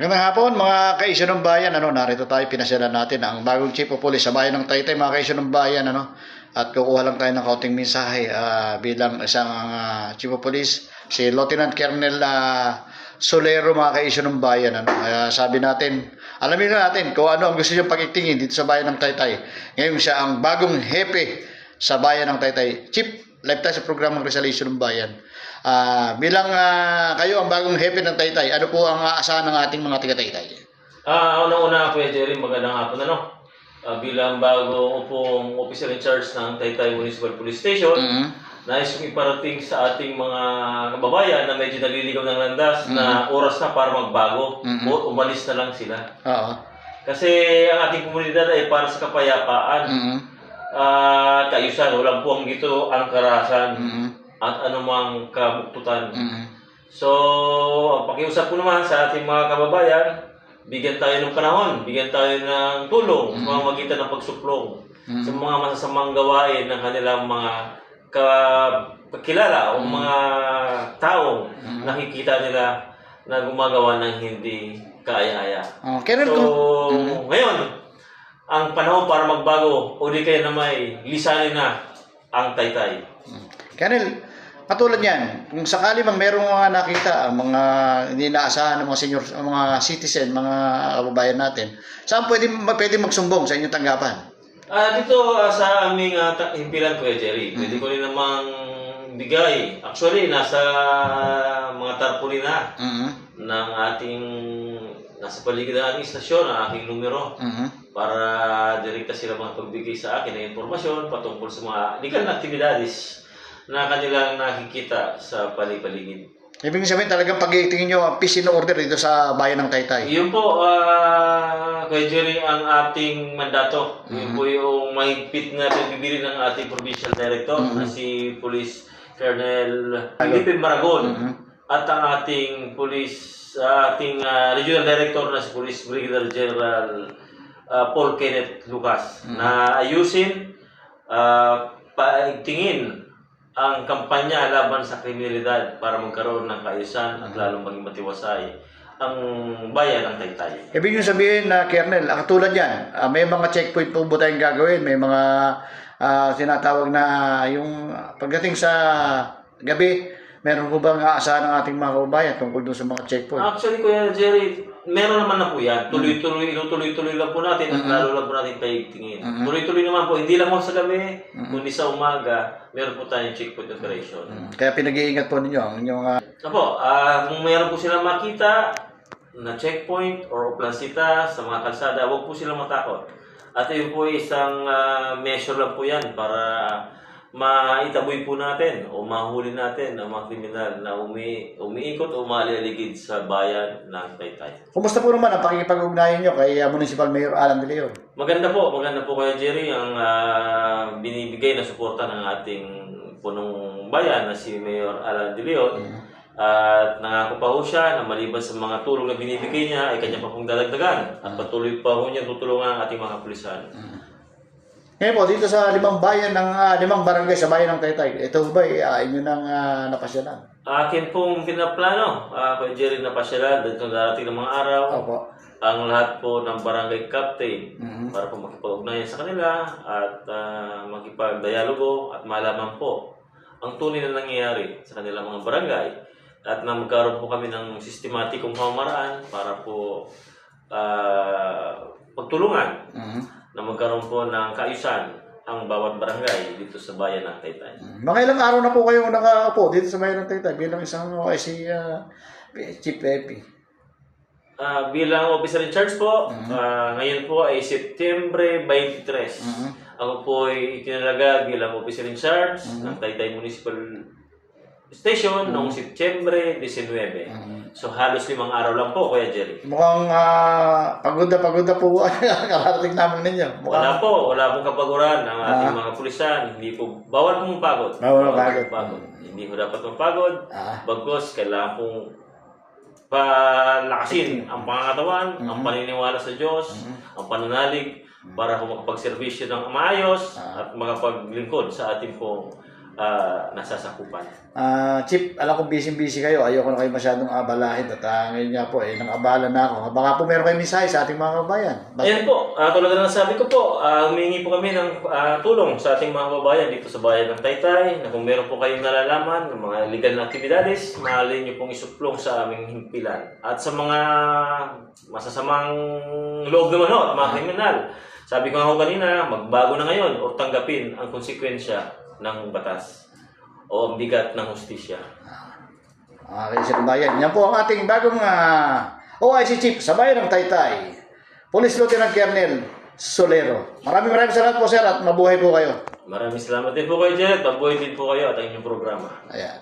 Magandang hapon mga kaisyo ng bayan. Narito tayo, pinasyalan natin ang bagong Chief of Police sa bayan ng Taytay, mga kaisyo ng bayan. At kukuha lang tayo ng kaunting mensahe bilang isang Chief of Police, si Lieutenant Colonel Solero, mga kaisyo ng bayan. Sabi natin, alamin natin kung ano ang gusto niyong pag-itingin dito sa bayan ng Taytay. Ngayon siya ang bagong hepe sa bayan ng Taytay. Chief, live tayo sa programang Resolution ng Bayan. Bilang kayo ang bagong hepe ng Taytay, ano po ang aasahan ng ating mga taga-Taytay? Una-una Kuya Jerry, magandang hapon bilang bagong upong officer in charge ng Taytay Municipal Police Station, nais kong iparating sa ating mga kababayan na medyo naliligaw ng landas na oras na para magbago o umalis na lang sila. Kasi ang ating komunidad ay para sa kapayapaan, kaayusan, walang puwang dito ang karahasan at anumang kabuktutan. So, ang pakiusap ko naman sa ating mga kababayan, bigyan tayo ng panahon, bigyan tayo ng tulong sa pamamagitan ng pagsuplong sa mga masasamang gawain ng kanilang mga kakilala o mga taong nakikita nila na gumagawa ng hindi kaaya-aya. So, ngayon, ang panahon para magbago o di kaya na may lisanin na ang Taytay. Colonel, katulad yan, kung sakali mang merong mga nakita, mga hindi naasahan ng mga senior, mga citizen, mga kababayan natin, saan pwede magsumbong sa inyong tanggapan? Dito sa aming himpilan, Kuya Jerry, pwede ko rin namang bigay. Actually, nasa mga tarpaulin na ng ating, nasa paligid ng ating istasyon, ang aking numero, para direkta sila pagbigay sa akin ng impormasyon patungkol sa mga legal na aktibidades na kanilang nakikita sa paligid. Ibig sabihin talagang pag-itingin nyo ang peace and order dito sa bayan ng Taytay. Yun po, Kuya Jerry, ang ating mandato. Yun po yung mahigpit na pagbibili ng ating provincial director na si Police Colonel Felipe Maragon at ang ating regional director na si Police Brigadier General Paul Kenneth Lucas na ayusin, paigtingin ang kampanya laban sa kriminalidad para magkaroon ng kaayusan at lalong maging matiwasay ang bayan ng Taytay. Ibig nyo sabihin na, Colonel, katulad yan, may mga checkpoint po ba tayong gagawin? May mga sinatawag na yung pagdating sa gabi, meron po bang aasahan ng ating mga kababayan tungkol doon sa mga checkpoint? Actually, Kuya Jerry, meron naman na po yan. Tuloy-tuloy lang po natin at lalo lang po natin paigtingin. Tuloy-tuloy naman po, hindi lang po sa gabi, kundi sa umaga, meron po tayong checkpoint operation. Kaya pinag-iingat po ninyo ang inyong kung meron po silang makita na checkpoint or oplansita sa mga kalsada, huwag po silang matakot. At yun po isang measure lang po yan para maitaboy po natin o mahuli natin ang mga kriminal na umiikot o umaliligid sa bayan ng Taytay. Kumusta po naman ang pakikipag-ugnayan nyo kay Municipal Mayor Alan De Leon? Maganda po Kuya Jerry ang binibigay na suporta ng ating punong bayan na si Mayor Alan De Leon. At nangako pa ho siya na maliban sa mga tulong na binibigay niya ay kanya pa pong dadagdagan at patuloy pa ho niya tutulungan ang ating mga pulisan. Ngayon po, dito sa limang barangay sa bayan ng Taytay, ito ba inyo nang napasyalan? Akin pong pinaplano, Kuya Jerry, napasyalan dito darating ng mga araw. Opo. Ang lahat po ng barangay captain para po makipag-ugnayan sa kanila at makipag-dialogo at malaman po ang tunay na nangyayari sa kanilang mga barangay at na magkaroon po kami ng sistematikong pamamaraan para po pagtulungan na magkaroon po ng kaayusan ang bawat barangay dito sa bayan ng Taytay. Mga ilang araw na po kayong nakaupo dito sa bayan ng Taytay bilang isang OIC Chief Epi? Bilang officer in charge po, ngayon po ay September 23. Ako po ay itinalaga bilang officer in charge ng Taytay Municipal Station noong September 19. So halos 5 araw lang po, Kuya Jerry. Mukhang pagod na po kakarating namin ninyo. Wala pong kapaguran ng ating mga pulisan. Hindi po, bawal pong pagod. Bawal pagod. Hindi po dapat mapagod. Bagkus, kailangan pong palakasin ang pangangatawan, ang paniniwala sa Diyos, ang pananalig, para makapagserbisyo ng maayos at makapaglingkod sa ating pong nasasakupan. Chief, alam ko busy-busy kayo. Ayoko na kayo masyadong abalahin. At ngayon nga po, nang-abala na ako. Baka po meron kayong mensahe sa ating mga kababayan. Ayan po, tulad na sabi ko po, humingi po kami ng tulong sa ating mga kababayan dito sa bayan ng Taytay, na kung meron po kayong nalalaman ng mga legal na aktibidades, maaari nyo pong isuplong sa aming himpilan. At sa mga masasamang loob naman at mga kriminal, sabi ko nga kanina, magbago na ngayon o tanggapin ang konsekwensya ng batas o ang bigat ng hustisya. Kaisip ng bayan. Yan po ang ating bagong OIC Chief sa bayan ng Taytay, Police Lieutenant Colonel Solero. Maraming salamat po, sir, at mabuhay po kayo. Maraming salamat din po kayo, Jared. Mabuhay din po kayo at ang inyong programa. Ayan.